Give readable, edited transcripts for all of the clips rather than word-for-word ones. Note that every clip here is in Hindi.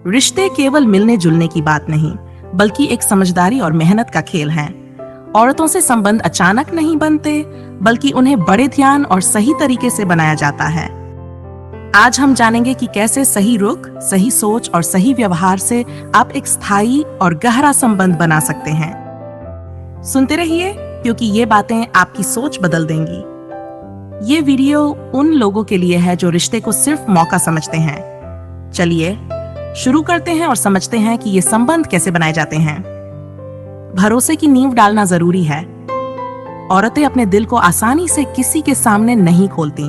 रिश्ते केवल मिलने जुलने की बात नहीं, बल्कि एक समझदारी और मेहनत का खेल है। औरतों से संबंध अचानक नहीं बनते, बल्कि उन्हें बड़े ध्यान और सही तरीके से बनाया जाता है। आज हम जानेंगे कि कैसे सही रुख, सही सोच और सही व्यवहार से आप एक स्थायी और गहरा संबंध बना सकते हैं। सुनते रहिए, क्योंकि ये बातें आपकी सोच बदल देंगी। ये वीडियो उन लोगों के लिए है जो रिश्ते को सिर्फ मौका समझते हैं। चलिए शुरू करते हैं और समझते हैं कि ये संबंध कैसे बनाए जाते हैं। भरोसे की नींव डालना जरूरी है। औरतें अपने दिल को आसानी से किसी के सामने नहीं खोलती।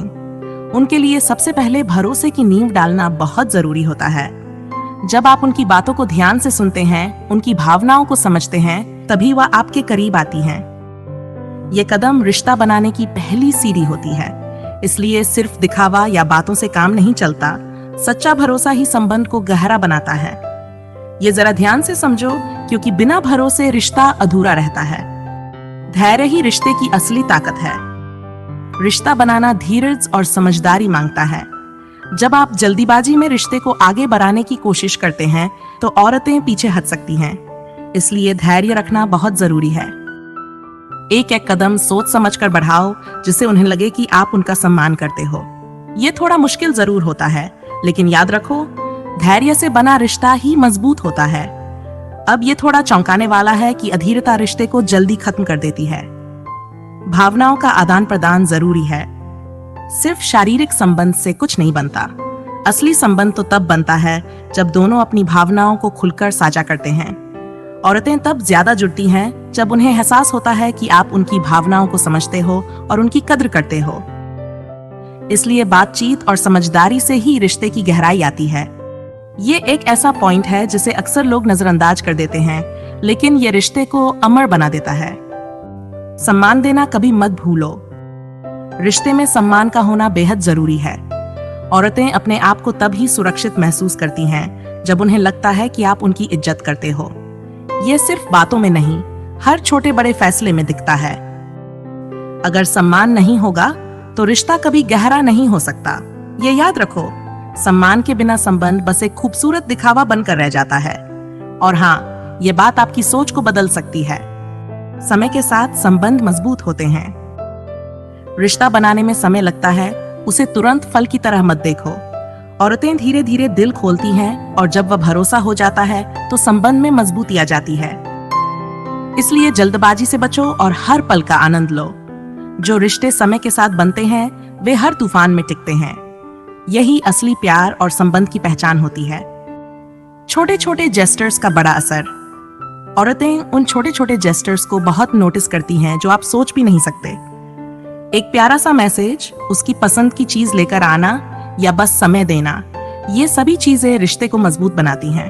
उनके लिए सबसे पहले भरोसे की नींव डालना बहुत जरूरी होता है। जब आप उनकी बातों को ध्यान से सुनते हैं, उनकी भावनाओं को समझते हैं, तभी वह आपके करीब आती हैं। ये कदम रिश्ता बनाने की पहली सीढ़ी होती है। इसलिए सिर्फ दिखावा या बातों से काम नहीं चलता। सच्चा भरोसा ही संबंध को गहरा बनाता है। ये जरा ध्यान से समझो, क्योंकि बिना भरोसे रिश्ता अधूरा रहता है। धैर्य ही रिश्ते की असली ताकत है। रिश्ता बनाना धीरज और समझदारी मांगता है। जब आप जल्दीबाजी में रिश्ते को आगे बढ़ाने की कोशिश करते हैं, तो औरतें पीछे हट सकती हैं। इसलिए धैर्य रखना बहुत जरूरी है। एक एक कदम सोच समझकर बढ़ाओ, जिससे उन्हें लगे कि आप उनका सम्मान करते हो। ये थोड़ा मुश्किल जरूर होता है, लेकिन याद रखो, धैर्य से बना रिश्ता ही मजबूत होता है। अब ये थोड़ा चौंकाने वाला है कि अधीरता रिश्ते को जल्दी खत्म कर देती है। भावनाओं का आदान प्रदान जरूरी है। सिर्फ शारीरिक संबंध से कुछ नहीं बनता। असली संबंध तो तब बनता है जब दोनों अपनी भावनाओं को खुलकर साझा करते हैं। औरतें तब ज्यादा जुड़ती हैं जब उन्हें एहसास होता है कि आप उनकी भावनाओं को समझते हो और उनकी कद्र करते हो। इसलिए बातचीत और समझदारी से ही रिश्ते की गहराई आती है। ये एक ऐसा पॉइंट है जिसे अक्सर लोग नजरअंदाज कर देते हैं, लेकिन ये रिश्ते को अमर बना देता है। सम्मान देना कभी मत भूलो। रिश्ते में सम्मान का होना बेहद जरूरी है। औरतें अपने आप को तब ही सुरक्षित महसूस करती हैं जब उन्हें लगता है कि आप उनकी इज्जत करते हो। यह सिर्फ बातों में नहीं, हर छोटे बड़े फैसले में दिखता है। अगर सम्मान नहीं होगा तो रिश्ता कभी गहरा नहीं हो सकता। ये याद रखो, सम्मान के बिना संबंध बस एक खूबसूरत दिखावा बनकर रह जाता है। और हाँ, ये बात आपकी सोच को बदल सकती है। समय के साथ संबंध मजबूत होते हैं। रिश्ता बनाने में समय लगता है, उसे तुरंत फल की तरह मत देखो। औरतें धीरे धीरे दिल खोलती हैं, और जब वह भरोसा हो जाता है तो संबंध में मजबूती आ जाती है। इसलिए जल्दबाजी से बचो और हर पल का आनंद लो। जो रिश्ते समय के साथ बनते हैं, वे हर तूफान में टिकते हैं। यही असली प्यार और संबंध की पहचान होती है। छोटे छोटे जेस्टर्स का बड़ा असर। औरतें उन छोटे छोटे जेस्टर्स को बहुत नोटिस करती हैं जो आप सोच भी नहीं सकते। एक प्यारा सा मैसेज, उसकी पसंद की चीज लेकर आना, या बस समय देना, ये सभी चीजें रिश्ते को मजबूत बनाती हैं।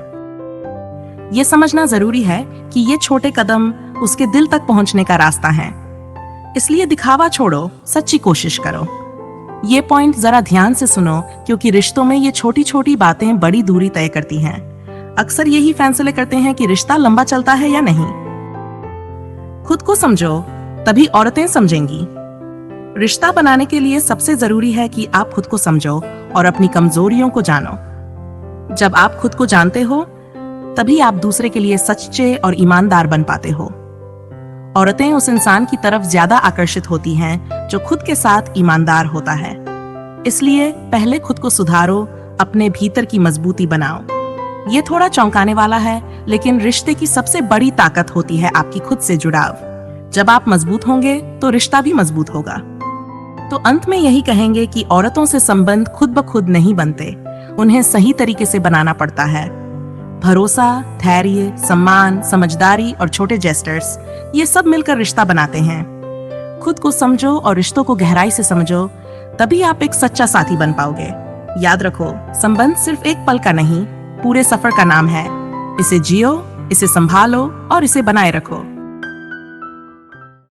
ये समझना जरूरी है कि ये छोटे कदम उसके दिल तक पहुंचने का रास्ता है। इसलिए दिखावा छोड़ो, सच्ची कोशिश करो। ये पॉइंट जरा ध्यान से सुनो, क्योंकि रिश्तों में ये छोटी छोटी बातें बड़ी दूरी तय करती हैं। अक्सर यही फैसले करते हैं कि रिश्ता लंबा चलता है या नहीं। खुद को समझो, तभी औरतें समझेंगी। रिश्ता बनाने के लिए सबसे जरूरी है कि आप खुद को समझो और अपनी कमजोरियों को जानो। जब आप खुद को जानते हो, तभी आप दूसरे के लिए सच्चे और ईमानदार बन पाते हो। औरतें उस इंसान की तरफ ज्यादा आकर्षित होती हैं जो खुद के साथ ईमानदार होता है। इसलिए पहले खुद को सुधारो, अपने भीतर की मजबूती बनाओ। ये थोड़ा चौंकाने वाला है, लेकिन रिश्ते की सबसे बड़ी ताकत होती है आपकी खुद से जुड़ाव। जब आप मजबूत होंगे तो रिश्ता भी मजबूत होगा। तो अंत में यही कहेंगे कि औरतों से संबंध खुद ब खुद नहीं बनते, उन्हें सही तरीके से बनाना पड़ता है। भरोसा, धैर्य, सम्मान, समझदारी और छोटे जेस्टर्स, ये सब मिलकर रिश्ता बनाते हैं। खुद को समझो और रिश्तों को गहराई से समझो, तभी आप एक सच्चा साथी बन पाओगे। याद रखो, संबंध सिर्फ एक पल का नहीं, पूरे सफर का नाम है। इसे जियो, इसे संभालो और इसे बनाए रखो।